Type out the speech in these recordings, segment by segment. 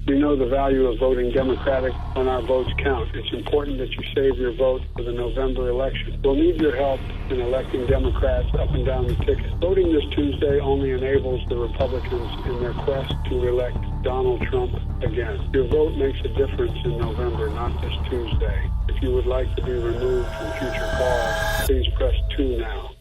We know the value of voting Democratic when our votes count. It's important that you save your vote for the November election. We'll need your help in electing Democrats up and down the ticket. Voting this Tuesday only enables the Republicans in their quest to elect Donald Trump again. Your vote makes a difference in November, not this Tuesday. If you would like to be removed from future calls, please press 2 now.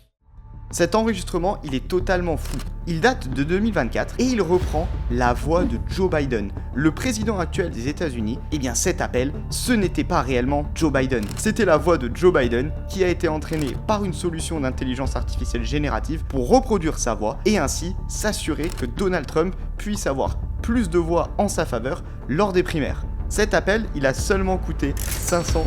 Cet enregistrement, il est totalement fou. Il date de 2024 et il reprend la voix de Joe Biden, le président actuel des États-Unis. Eh bien cet appel, ce n'était pas réellement Joe Biden. C'était la voix de Joe Biden qui a été entraînée par une solution d'intelligence artificielle générative pour reproduire sa voix et ainsi s'assurer que Donald Trump puisse avoir plus de voix en sa faveur lors des primaires. Cet appel, il a seulement coûté $500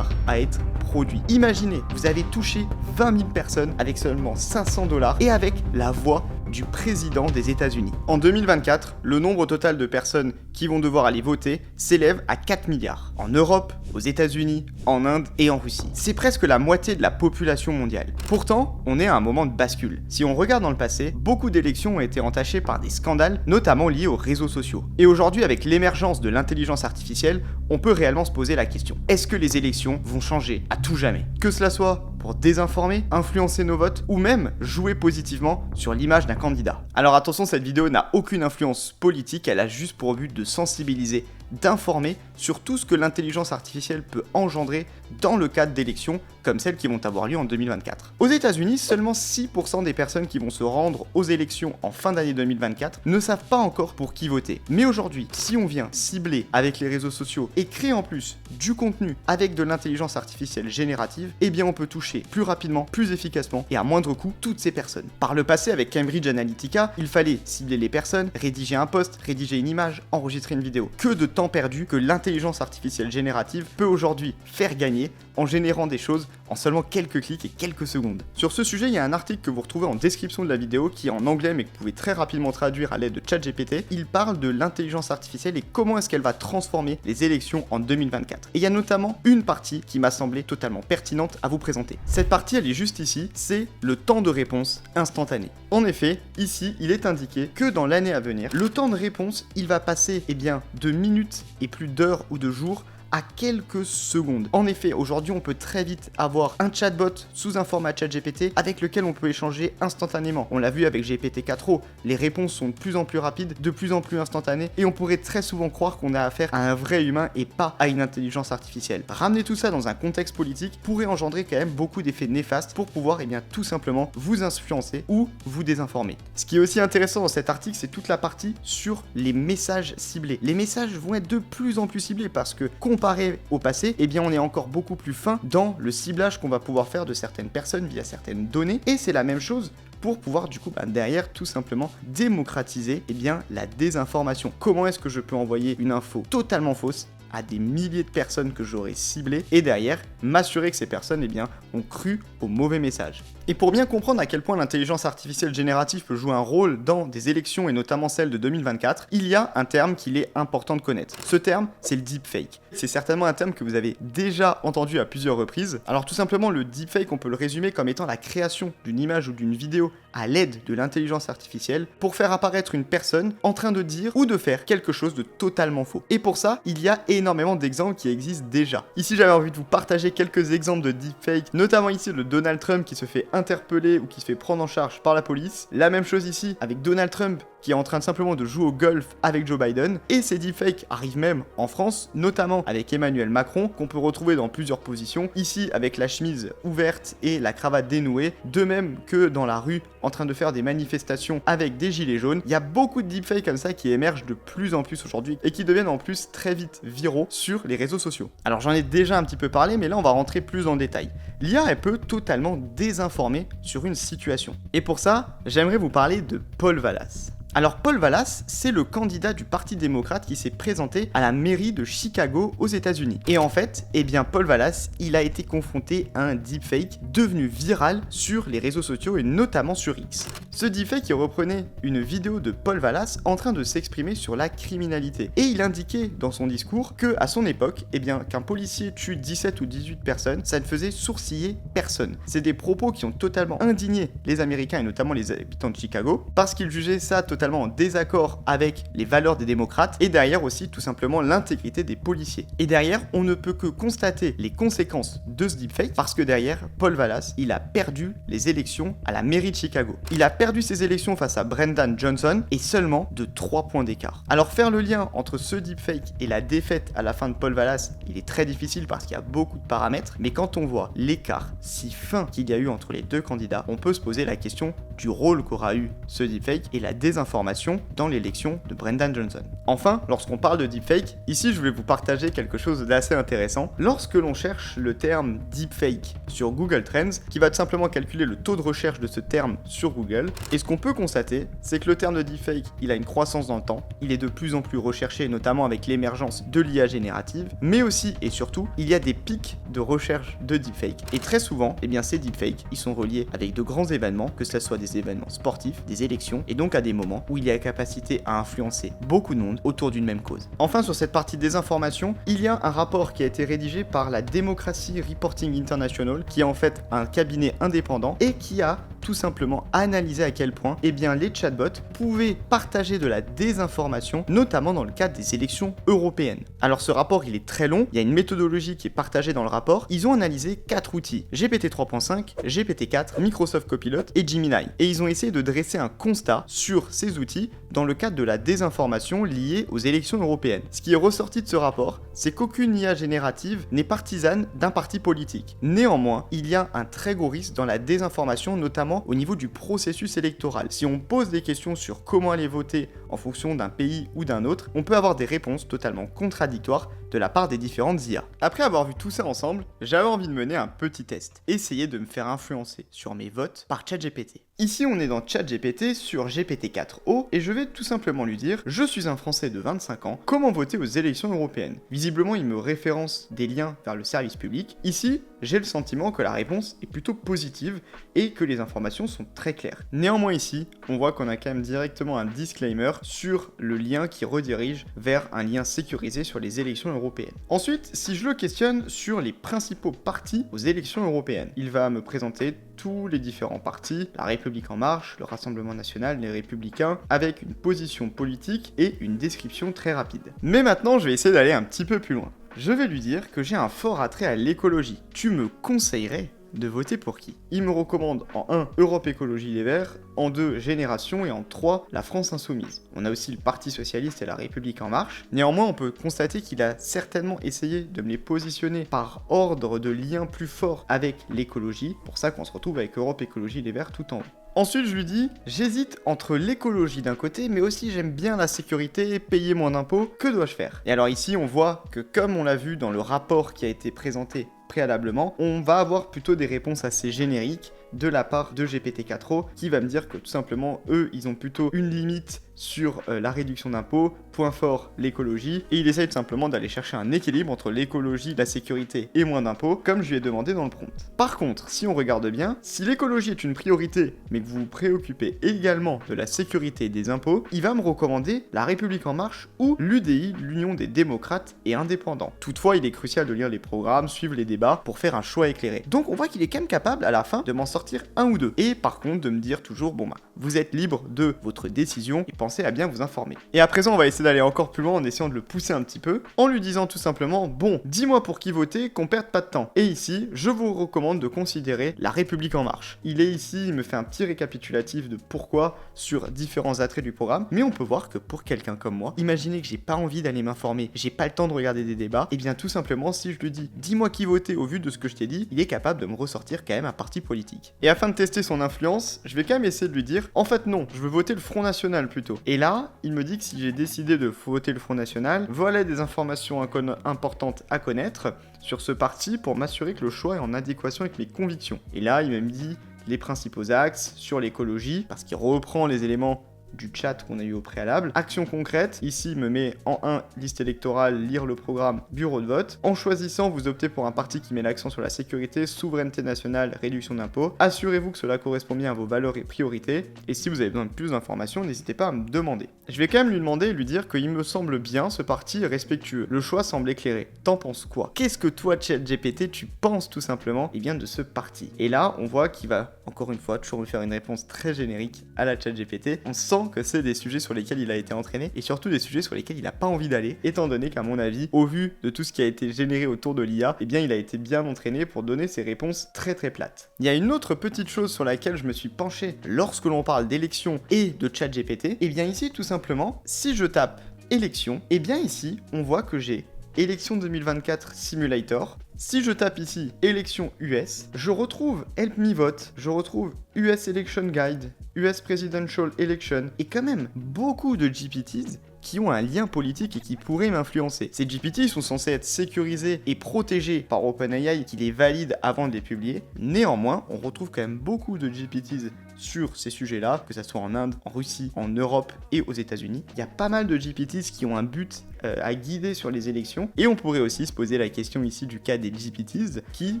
à être produit. Imaginez, vous avez touché 20 000 personnes avec seulement $500 et avec la voix du président des États-Unis. En 2024, le nombre total de personnes qui vont devoir aller voter s'élève à 4 milliards. En Europe, aux États-Unis, en Inde et en Russie. C'est presque la moitié de la population mondiale. Pourtant, on est à un moment de bascule. Si on regarde dans le passé, beaucoup d'élections ont été entachées par des scandales, notamment liés aux réseaux sociaux. Et aujourd'hui, avec l'émergence de l'intelligence artificielle, on peut réellement se poser la question. Est-ce que les élections vont changer à tout jamais? Que cela soit pour désinformer, influencer nos votes ou même jouer positivement sur l'image d'un candidat. Alors attention, cette vidéo n'a aucune influence politique, elle a juste pour but de sensibiliser, d'informer sur tout ce que l'intelligence artificielle peut engendrer dans le cadre d'élections comme celles qui vont avoir lieu en 2024. Aux États-Unis, seulement 6% des personnes qui vont se rendre aux élections en fin d'année 2024 ne savent pas encore pour qui voter. Mais aujourd'hui, si on vient cibler avec les réseaux sociaux et créer en plus du contenu avec de l'intelligence artificielle générative, eh bien on peut toucher plus rapidement, plus efficacement et à moindre coût toutes ces personnes. Par le passé, avec Cambridge Analytica, il fallait cibler les personnes, rédiger un post, rédiger une image, enregistrer une vidéo. Que de temps perdu que l'intelligence artificielle générative peut aujourd'hui faire gagner en générant des choses en seulement quelques clics et quelques secondes. Sur ce sujet, il y a un article que vous retrouvez en description de la vidéo qui est en anglais mais que vous pouvez très rapidement traduire à l'aide de ChatGPT. Il parle de l'intelligence artificielle et comment est-ce qu'elle va transformer les élections en 2024. Et il y a notamment une partie qui m'a semblé totalement pertinente à vous présenter. Cette partie, elle est juste ici, c'est le temps de réponse instantané. En effet, ici, il est indiqué que dans l'année à venir, le temps de réponse, il va passer de minutes et plus d'heures ou de jours à quelques secondes. En effet, aujourd'hui, on peut très vite avoir un chatbot sous un format ChatGPT avec lequel on peut échanger instantanément. On l'a vu avec GPT-4o, les réponses sont de plus en plus rapides, de plus en plus instantanées, et on pourrait très souvent croire qu'on a affaire à un vrai humain et pas à une intelligence artificielle. Ramener tout ça dans un contexte politique pourrait engendrer quand même beaucoup d'effets néfastes pour pouvoir tout simplement vous influencer ou vous désinformer. Ce qui est aussi intéressant dans cet article, c'est toute la partie sur les messages ciblés. Les messages vont être de plus en plus ciblés parce que comparé au passé, on est encore beaucoup plus fin dans le ciblage qu'on va pouvoir faire de certaines personnes via certaines données, et c'est la même chose pour pouvoir derrière tout simplement démocratiser la désinformation. Comment est-ce que je peux envoyer une info totalement fausse à des milliers de personnes que j'aurais ciblées et derrière m'assurer que ces personnes ont cru au mauvais message. Et pour bien comprendre à quel point l'intelligence artificielle générative peut jouer un rôle dans des élections et notamment celle de 2024, il y a un terme qu'il est important de connaître. Ce terme, c'est le deepfake. C'est certainement un terme que vous avez déjà entendu à plusieurs reprises. Alors tout simplement, le deepfake, on peut le résumer comme étant la création d'une image ou d'une vidéo à l'aide de l'intelligence artificielle pour faire apparaître une personne en train de dire ou de faire quelque chose de totalement faux. Et pour ça, il y a énormément d'exemples qui existent déjà. Ici, j'avais envie de vous partager quelques exemples de deepfake, notamment ici le Donald Trump qui se fait interpeller ou qui se fait prendre en charge par la police. La même chose ici avec Donald Trump qui est en train simplement de jouer au golf avec Joe Biden. Et ces deepfakes arrivent même en France, notamment avec Emmanuel Macron, qu'on peut retrouver dans plusieurs positions. Ici, avec la chemise ouverte et la cravate dénouée, de même que dans la rue, en train de faire des manifestations avec des gilets jaunes. Il y a beaucoup de deepfakes comme ça qui émergent de plus en plus aujourd'hui et qui deviennent en plus très vite viraux sur les réseaux sociaux. Alors j'en ai déjà un petit peu parlé, mais là on va rentrer plus dans le détail. L'IA, elle peut totalement désinformer sur une situation. Et pour ça, j'aimerais vous parler de Paul Vallas. Alors Paul Vallas, c'est le candidat du Parti démocrate qui s'est présenté à la mairie de Chicago aux États-Unis. Et en fait, Paul Vallas, il a été confronté à un deepfake devenu viral sur les réseaux sociaux et notamment sur X. Ce deepfake, il reprenait une vidéo de Paul Vallas en train de s'exprimer sur la criminalité. Et il indiquait dans son discours que à son époque, qu'un policier tue 17 ou 18 personnes, ça ne faisait sourciller personne. C'est des propos qui ont totalement indigné les Américains et notamment les habitants de Chicago parce qu'ils jugeaient ça totalement totalement en désaccord avec les valeurs des démocrates, et derrière aussi tout simplement l'intégrité des policiers. Et derrière, on ne peut que constater les conséquences de ce deepfake, parce que derrière, Paul Vallas, il a perdu les élections à la mairie de Chicago. Il a perdu ses élections face à Brendan Johnson, et seulement de 3 points d'écart. Alors faire le lien entre ce deepfake et la défaite à la fin de Paul Vallas, il est très difficile parce qu'il y a beaucoup de paramètres, mais quand on voit l'écart si fin qu'il y a eu entre les deux candidats, on peut se poser la question du rôle qu'aura eu ce deepfake et la désinformation dans l'élection de Brendan Johnson. Enfin, lorsqu'on parle de deepfake, ici je voulais vous partager quelque chose d'assez intéressant. Lorsque l'on cherche le terme deepfake sur Google Trends, qui va tout simplement calculer le taux de recherche de ce terme sur Google, et ce qu'on peut constater, c'est que le terme de deepfake, il a une croissance dans le temps, il est de plus en plus recherché, notamment avec l'émergence de l'IA générative, mais aussi et surtout, il y a des pics de recherche de deepfake. Et très souvent, eh bien ces deepfakes, ils sont reliés avec de grands événements, que ce soit des événements sportifs, des élections, et donc à des moments où il y a la capacité à influencer beaucoup de monde autour d'une même cause. Enfin, sur cette partie des informations, il y a un rapport qui a été rédigé par la Democracy Reporting International, qui est en fait un cabinet indépendant et qui a tout simplement analysé à quel point eh bien, les chatbots pouvaient partager de la désinformation, notamment dans le cadre des élections européennes. Alors ce rapport, il est très long, il y a une méthodologie qui est partagée dans le rapport. Ils ont analysé 4 outils, GPT 3.5, GPT 4, Microsoft Copilot et Gemini. Et ils ont essayé de dresser un constat sur ces outils dans le cadre de la désinformation liée aux élections européennes. Ce qui est ressorti de ce rapport, c'est qu'aucune IA générative n'est partisane d'un parti politique. Néanmoins, il y a un très gros risque dans la désinformation, notamment au niveau du processus électoral. Si on pose des questions sur comment aller voter en fonction d'un pays ou d'un autre, on peut avoir des réponses totalement contradictoires de la part des différentes IA. Après avoir vu tout ça ensemble, j'avais envie de mener un petit test. Essayer de me faire influencer sur mes votes par ChatGPT. Ici, on est dans ChatGPT sur GPT-4o et je vais tout simplement lui dire « Je suis un Français de 25 ans, comment voter aux élections européennes ?» Visiblement, il me référence des liens vers le service public. Ici, j'ai le sentiment que la réponse est plutôt positive et que les informations sont très claires. Néanmoins ici, on voit qu'on a quand même directement un disclaimer sur le lien qui redirige vers un lien sécurisé sur les élections européennes. Ensuite, si je le questionne sur les principaux partis aux élections européennes, il va me présenter tous les différents partis, la République en marche, le Rassemblement national, les Républicains, avec une position politique et une description très rapide. Mais maintenant, je vais essayer d'aller un petit peu plus loin. Je vais lui dire que j'ai un fort attrait à l'écologie. Tu me conseillerais de voter pour qui? Il me recommande en 1 Europe Écologie Les Verts, en 2 Génération et en 3 la France Insoumise. On a aussi le Parti Socialiste et la République En Marche. Néanmoins, on peut constater qu'il a certainement essayé de me les positionner par ordre de lien plus fort avec l'écologie. Pour ça qu'on se retrouve avec Europe Écologie Les Verts tout en haut. Ensuite, je lui dis, j'hésite entre l'écologie d'un côté, mais aussi j'aime bien la sécurité, payer moins d'impôts, que dois-je faire? Et alors ici, on voit que comme on l'a vu dans le rapport qui a été présenté préalablement, on va avoir plutôt des réponses assez génériques de la part de GPT-4o qui va me dire que tout simplement, eux, ils ont plutôt une limite sur la réduction d'impôts, point fort l'écologie, et il essaye tout simplement d'aller chercher un équilibre entre l'écologie, la sécurité et moins d'impôts, comme je lui ai demandé dans le prompt. Par contre, si on regarde bien, si l'écologie est une priorité, mais que vous vous préoccupez également de la sécurité et des impôts, il va me recommander la République En Marche ou l'UDI, l'Union des démocrates et indépendants. Toutefois, il est crucial de lire les programmes, suivre les débats pour faire un choix éclairé. Donc on voit qu'il est quand même capable à la fin de m'en sortir un ou deux. Et par contre de me dire toujours, bon bah, vous êtes libre de votre décision et pensez à bien vous informer. Et à présent, on va essayer d'aller encore plus loin en essayant de le pousser un petit peu, en lui disant tout simplement, bon, dis-moi pour qui voter, qu'on perde pas de temps. Et ici, je vous recommande de considérer la République En Marche. Il est ici, il me fait un petit récapitulatif de pourquoi sur différents attraits du programme, mais on peut voir que pour quelqu'un comme moi, imaginez que j'ai pas envie d'aller m'informer, j'ai pas le temps de regarder des débats, et bien tout simplement, si je lui dis, dis-moi qui voter au vu de ce que je t'ai dit, il est capable de me ressortir quand même un parti politique. Et afin de tester son influence, je vais quand même essayer de lui dire, en fait non, je veux voter le Front National plutôt. Et là, il me dit que si j'ai décidé de voter le Front National, voilà des informations importantes à connaître sur ce parti pour m'assurer que le choix est en adéquation avec mes convictions. Et là, il me dit les principaux axes sur l'écologie, parce qu'il reprend les éléments du chat qu'on a eu au préalable. Action concrète, ici il me met en 1 liste électorale, lire le programme, bureau de vote. En choisissant, vous optez pour un parti qui met l'accent sur la sécurité, souveraineté nationale, réduction d'impôts. Assurez-vous que cela correspond bien à vos valeurs et priorités. Et si vous avez besoin de plus d'informations, n'hésitez pas à me demander. Je vais quand même lui demander et lui dire qu'il me semble bien ce parti respectueux. Le choix semble éclairé. T'en penses quoi? Qu'est-ce que toi, ChatGPT, tu penses tout simplement de ce parti? Et là, on voit qu'il va, encore une fois, toujours me faire une réponse très générique à la ChatGPT. On sent sent que c'est des sujets sur lesquels il a été entraîné et surtout des sujets sur lesquels il n'a pas envie d'aller, étant donné qu'à mon avis, au vu de tout ce qui a été généré autour de l'IA, eh bien il a été bien entraîné pour donner ses réponses très très plates. Il y a une autre petite chose sur laquelle je me suis penché lorsque l'on parle d'élections et de ChatGPT, et bien ici tout simplement, si je tape élection, et bien ici on voit que j'ai élection 2024 simulator. Si je tape ici élection US, je retrouve Help Me Vote, je retrouve US Election Guide, US Presidential Election, et quand même beaucoup de GPTs qui ont un lien politique et qui pourraient m'influencer. Ces GPT sont censés être sécurisés et protégés par OpenAI qui les valide avant de les publier. Néanmoins, on retrouve quand même beaucoup de GPTs sur ces sujets-là, que ce soit en Inde, en Russie, en Europe et aux États-Unis. Il y a pas mal de GPTs qui ont un but à guider sur les élections. Et on pourrait aussi se poser la question ici du cas des GPTs qui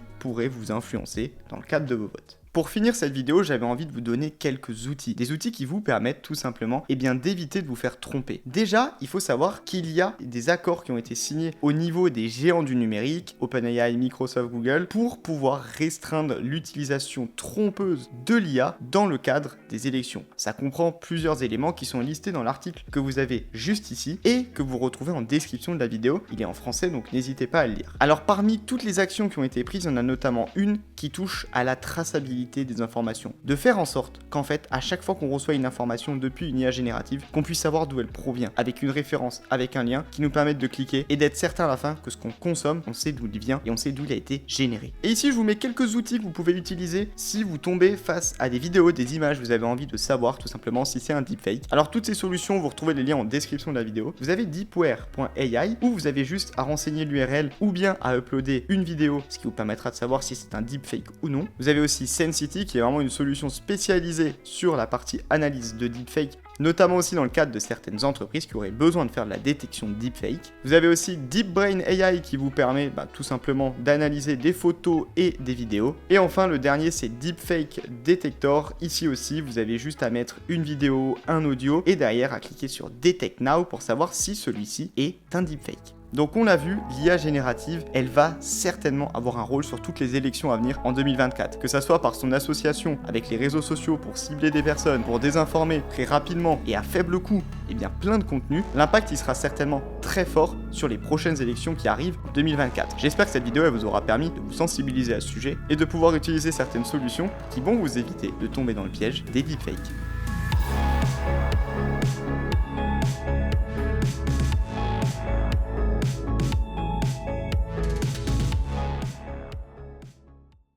pourraient vous influencer dans le cadre de vos votes. Pour finir cette vidéo, j'avais envie de vous donner quelques outils. Des outils qui vous permettent tout simplement d'éviter de vous faire tromper. Déjà, il faut savoir qu'il y a des accords qui ont été signés au niveau des géants du numérique, OpenAI, Microsoft, Google, pour pouvoir restreindre l'utilisation trompeuse de l'IA dans le cadre des élections. Ça comprend plusieurs éléments qui sont listés dans l'article que vous avez juste ici et que vous retrouvez en description de la vidéo. Il est en français, donc n'hésitez pas à le lire. Alors parmi toutes les actions qui ont été prises, il y en a notamment une qui touche à la traçabilité des informations. De faire en sorte qu'en fait, à chaque fois qu'on reçoit une information depuis une IA générative, qu'on puisse savoir d'où elle provient, avec une référence, avec un lien qui nous permette de cliquer et d'être certain à la fin que ce qu'on consomme, on sait d'où il vient et on sait d'où il a été généré. Et ici, je vous mets quelques outils que vous pouvez utiliser si vous tombez face à des vidéos, des images, vous avez envie de savoir tout simplement si c'est un deepfake. Alors toutes ces solutions, vous retrouvez les liens en description de la vidéo. Vous avez deepware.ai où vous avez juste à renseigner l'URL ou bien à uploader une vidéo, ce qui vous permettra de savoir si c'est un deepfake ou non. Vous avez aussi Sensity qui est vraiment une solution spécialisée sur la partie analyse de deepfake, notamment aussi dans le cadre de certaines entreprises qui auraient besoin de faire de la détection de deepfake. Vous avez aussi DeepBrain AI qui vous permet tout simplement d'analyser des photos et des vidéos. Et enfin le dernier c'est Deepfake Detector. Ici aussi vous avez juste à mettre une vidéo, un audio et derrière à cliquer sur Detect Now pour savoir si celui-ci est un deepfake. Donc on l'a vu, l'IA générative, elle va certainement avoir un rôle sur toutes les élections à venir en 2024. Que ça soit par son association avec les réseaux sociaux pour cibler des personnes, pour désinformer très rapidement et à faible coût, et bien plein de contenu, l'impact il sera certainement très fort sur les prochaines élections qui arrivent en 2024. J'espère que cette vidéo elle vous aura permis de vous sensibiliser à ce sujet et de pouvoir utiliser certaines solutions qui vont vous éviter de tomber dans le piège des deepfakes.